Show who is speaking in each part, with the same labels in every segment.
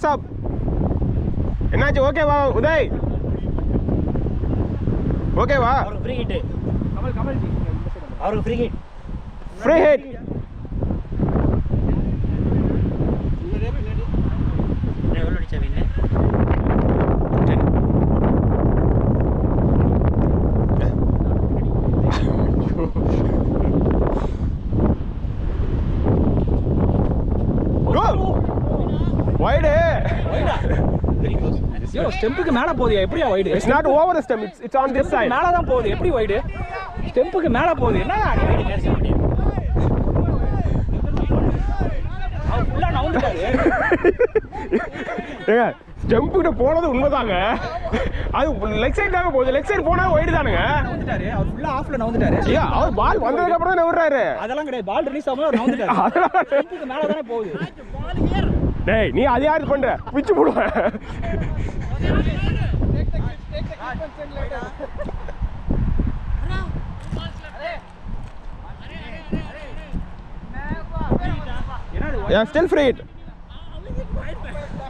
Speaker 1: சாப் என்னாச்சு? ஓகேவா உதய்? ஓகேவா?
Speaker 2: அவருக்கு ஃப்ரீ ஹிட். கமல் அவருக்கு ஃப்ரீ ஹிட்.
Speaker 1: Free hit.
Speaker 2: எவ்வளோ அடிச்சா வின்னு?
Speaker 1: வைடு.
Speaker 3: யோ ஸ்டெம்புக்கு மேல போகுது. எப்படியா wide?
Speaker 1: It's not over the stem. It's on this side.
Speaker 3: மேல தான் போகுது. எப்படி வைடு? ஸ்டெம்புக்கு மேல போகுது. என்ன அவ ஃபுல்லா நவுந்துட்டாரு.
Speaker 1: ஏங்க ஸ்டெம்ப் கிட்ட போனது உண்மைதாங்க. அது லெக் சைடு தாங்க போகுது. லெக் சைடு போனா வைடு தானுங்க.
Speaker 3: நவுந்துட்டாரு. அவர் ஃபுல்லா ஆஃப்ல நவுந்துட்டாரு.
Speaker 1: ஐயா அவர் பால் வந்ததுக்கு அப்புறம் தான் நவுறாரு.
Speaker 3: அதெல்லாம் கிடையாது. பால் ரிலீஸ் ஆகும்போது அவர் நவுந்துட்டாரு. ஸ்டெம்புக்கு மேல தானே போகுது.
Speaker 1: டேய் நீ அது யாரு பண்ற? பிச்சு போடுவேன். Yeah, still free it.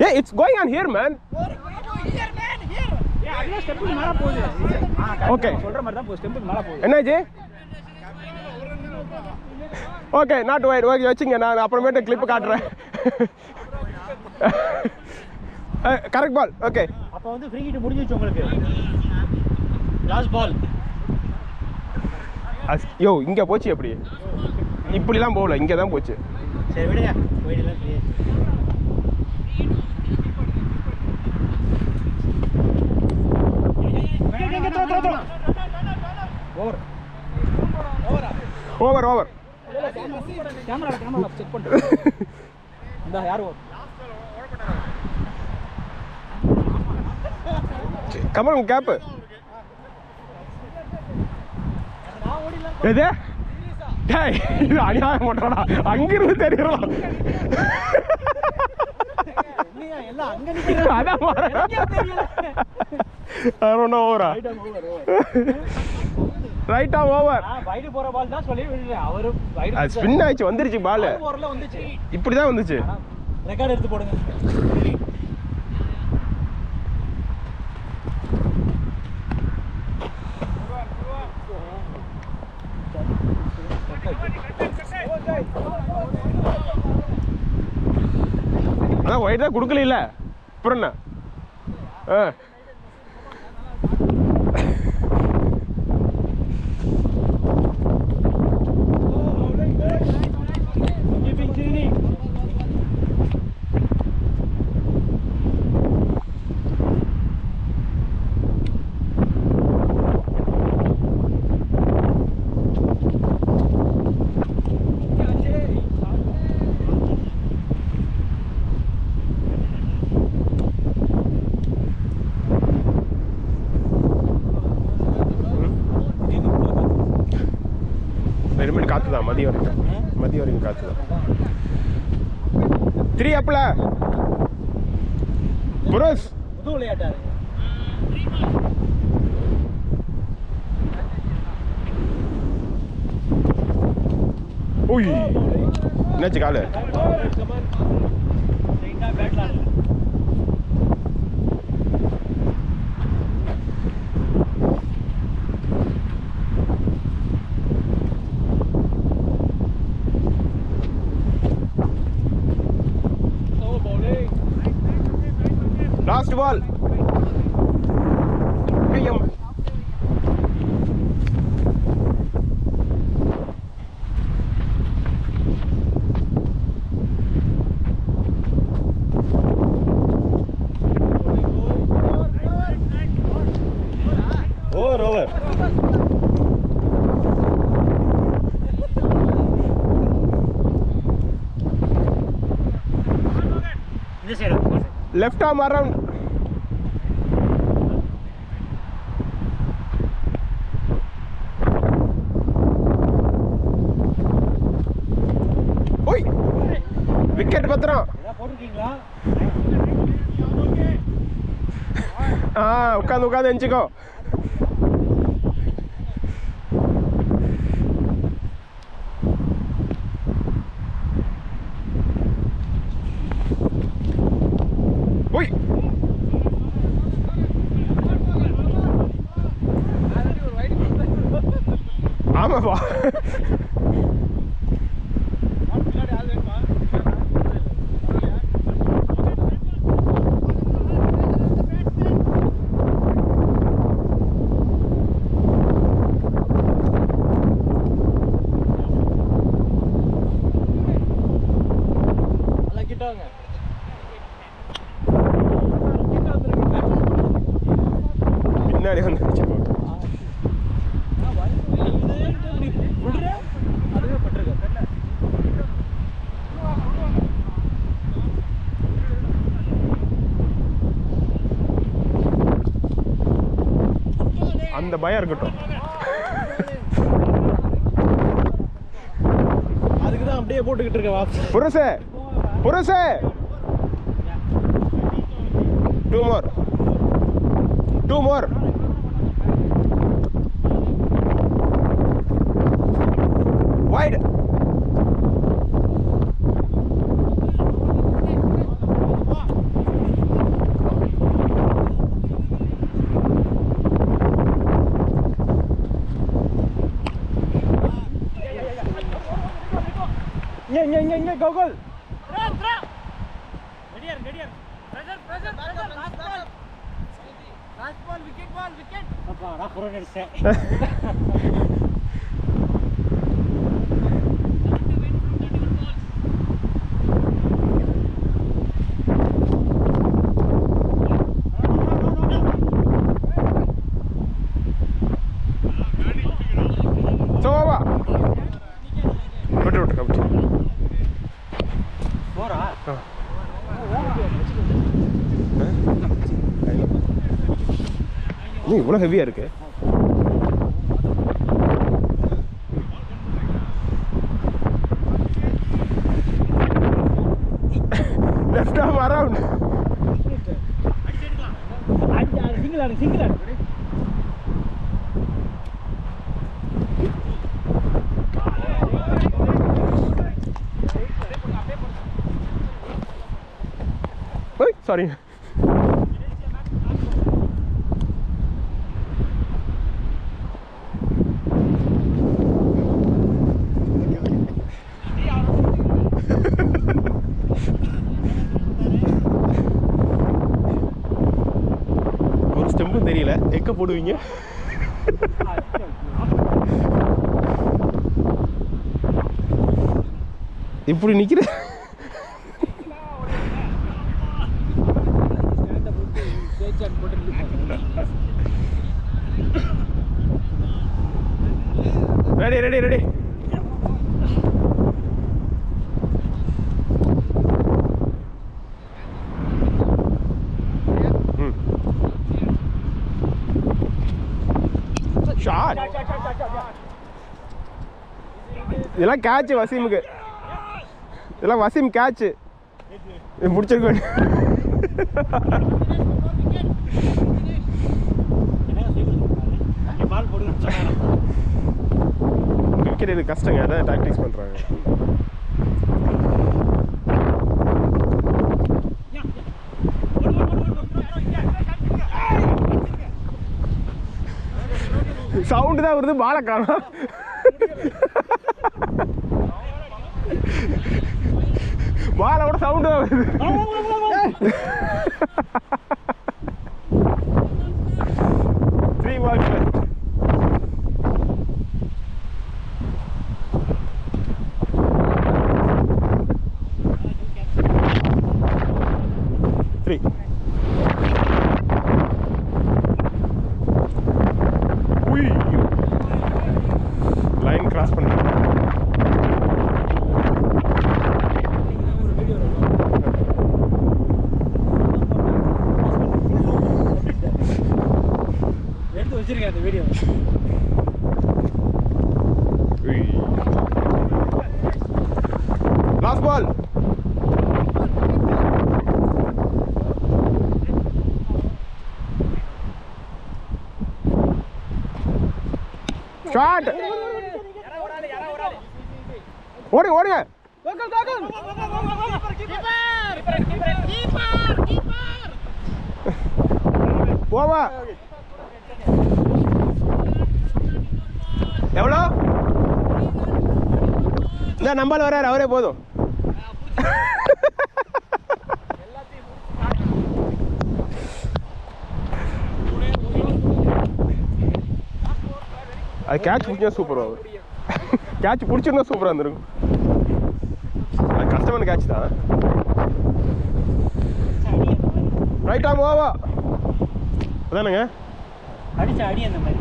Speaker 1: Yeah, it's going on here, man.
Speaker 3: அதுல ஸ்டெம்புக்கு மேல போகுது.
Speaker 1: Okay.
Speaker 3: சொல்ற மாதிரி தான் போகுது. ஸ்டெம்புக்கு மேல போகுது.
Speaker 1: என்னாச்சு? Okay not white. ஓகே வச்சுங்க, நான் அப்புறமேட்டு கிளிப் காட்டுறேன். கரெக்ட் பால். ஓகே
Speaker 2: அப்போ வந்து ஃப்ரீ ஹிட் முடிஞ்சிச்சு உங்களுக்கு. Last ball.
Speaker 1: யோ இங்கே போச்சு. எப்படி இப்படிலாம் போகல, இங்கே தான் போச்சு.
Speaker 2: சரி விடுங்க. போயிடலாம். Free
Speaker 1: over over.
Speaker 3: Camera check பண்ணுங்க. இந்த யார் ஓவர்?
Speaker 1: கமல் கேப்பு எது? டேய் இது அநியாயம் பண்றடா. அங்கிருந்து தெரியும்.
Speaker 3: எல்லாம் அங்க நிக்குது.
Speaker 1: அதான் தெரியல. ஓவரா? ரைட்டா ஓவர்.
Speaker 3: வைடு போற பால் தான் சொல்லி விடுறேன். அவரு வைடு
Speaker 1: அது ஸ்பின் ஆயிச்சு, வந்துருச்சு பால்.
Speaker 3: ஓவர்ல வந்துச்சு.
Speaker 1: இப்படி தான் வந்துச்சு.
Speaker 3: ரெக்கார்ட் எடுத்து போடுங்க.
Speaker 1: அதான் ஒயிட் தான் கொடுக்கல. இல்ல அப்புறம் என்ன? காத்துதான் மதியம் வரைக்கும் காத்துதான். 3 அப்பல புரோஸ்
Speaker 3: புது விளையாட்டாரு.
Speaker 1: ஓய் என்னாச்சு காலு? Last ball. Over over. left arm around. Oi wicket பத்திரம்.
Speaker 3: ஏதா போட்டுட்டீங்களா?
Speaker 1: உட்காந்து எஞ்சிக்கோ. ஓய் ஆமாப்பா பின்னாடி வந்து அந்த பயம் இருக்கட்டும்.
Speaker 2: அதுக்குதான் அப்படியே போட்டுக்கிட்டு இருக்க
Speaker 1: புருஷே புருஷே 2 more wide.
Speaker 2: Yeah, go goal.
Speaker 3: Ready. Pressure. Last ball, wicket. Papa, rock runner set.
Speaker 1: So over. Viட்டு கவுச்சு.
Speaker 3: போறா.
Speaker 1: நீ இவ்வளவு ஹெவியா இருக்கு. Left arm around.
Speaker 3: சிங்கிள்
Speaker 1: ஓய் சாரி. ஒரு ஸ்டெம்பும் தெரியல, எக்க போடுவீங்க. இப்படி நிக்கிற ரெடி. ஷாட். இதெல்லாம் கேட்ச் வசீமுக்கு. இதெல்லாம் வசீம் கேட்ச். முடிச்சிருக்க விக்கெட் இது கஷ்டங்க, அதான் டாக்டிக்ஸ் பண்றாங்க. சவுண்டு தான் வருது, பாலை காணோம். பாலோட சவுண்டு தான் வருது. Three balls left. Three. Line cross பண்ணி
Speaker 3: எடுத்து வச்சிருக்கேன் அந்த வீடியோ.
Speaker 1: Last ball. ஷாட். ஓடுங்க.
Speaker 3: கீப்பர்
Speaker 1: ஓவா எவ்வளோ இந்த நம்பர் வர்றாரு அவரே போதும். அது கேட்ச் பிடிச்சா சூப்பராக வரும். கேட்ச் பிடிச்சிருந்தா சூப்பராக இருந்திருக்கும். அது கஷ்டமான கேட்ச் தான். ரைட் ஆம் ஓவா அதானுங்க
Speaker 3: அடிச்ச அடி அந்த மாதிரி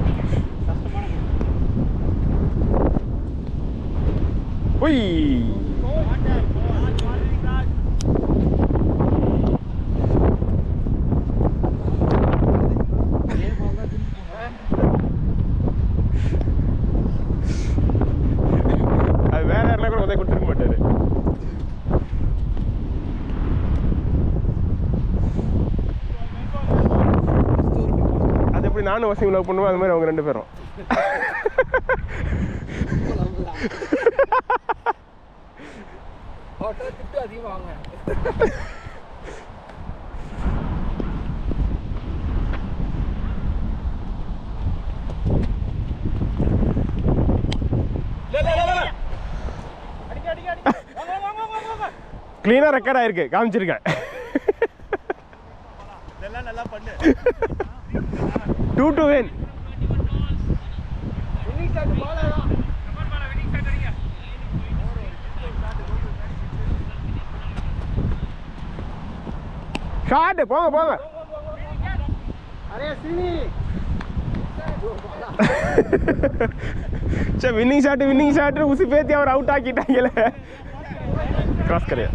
Speaker 3: கஷ்டமான
Speaker 1: ஒய் அது வேற யாருனா கூட உதவி கொடுத்துருக்க மாட்டாரு. அது எப்படி நானும் வசதி லவ் பண்ணுவேன் அது மாதிரி அவங்க 2 பேரும். கிளீனா ரெக்கார்ட் ஆயிருக்கு காமிச்சிருக்கேன்.
Speaker 2: இதெல்லாம் நல்லா பண்ணு.
Speaker 1: 2 to win. ஷாட் போங்க போங்க.
Speaker 3: அரே சீனி
Speaker 1: சே வின்னிங் ஷாட் உசி பேத்தி அவர் அவுட் ஆக்கிட்டாங்கல. கிராஸ் கரையா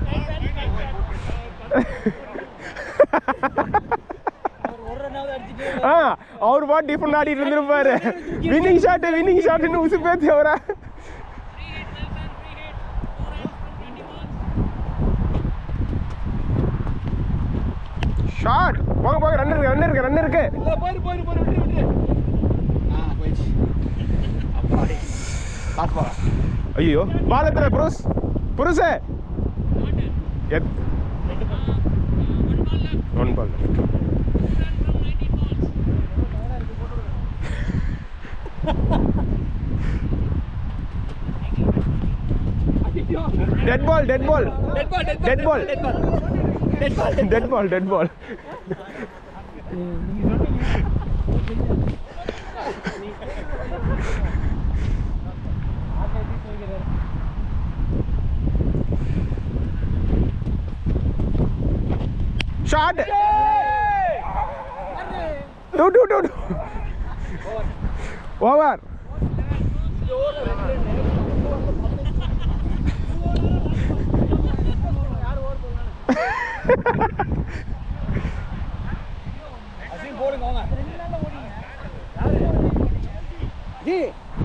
Speaker 1: அவர் பாட்டு டிஃபன் ஆடிட்டு இருந்திருப்பாரு. வின்னிங் ஷாட்னு உசி பேத்தி அவரா. ஷாட் போங்க போங்க. ரன் இருக்கு. ஐயோ பால் எத்தனை புருஷே 1 ball. Dead ball. Shot. 2. Over.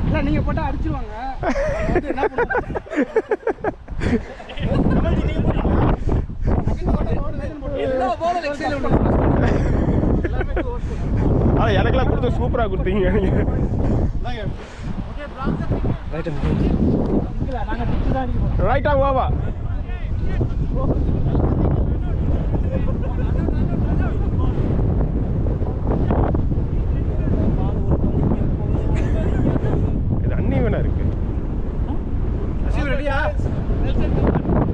Speaker 3: இல்ல நீங்க போட்டா அடிச்சிருவாங்க.
Speaker 1: எனக்கெல்லாம் கொடுத்து சூப்பரா கொடுத்தீங்க நீங்க. ரைட்டா ஓவா இது அன்னிவனா இருக்கு.
Speaker 2: ரெடியா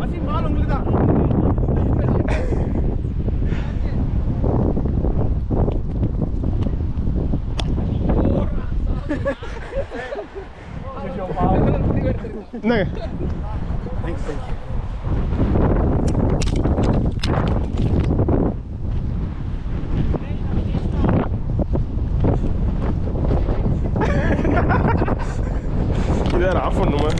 Speaker 2: மசின் பால் உங்களுக்கு தான்.
Speaker 1: என்னங்க இதான் ஆஃப் பண்ணுமா?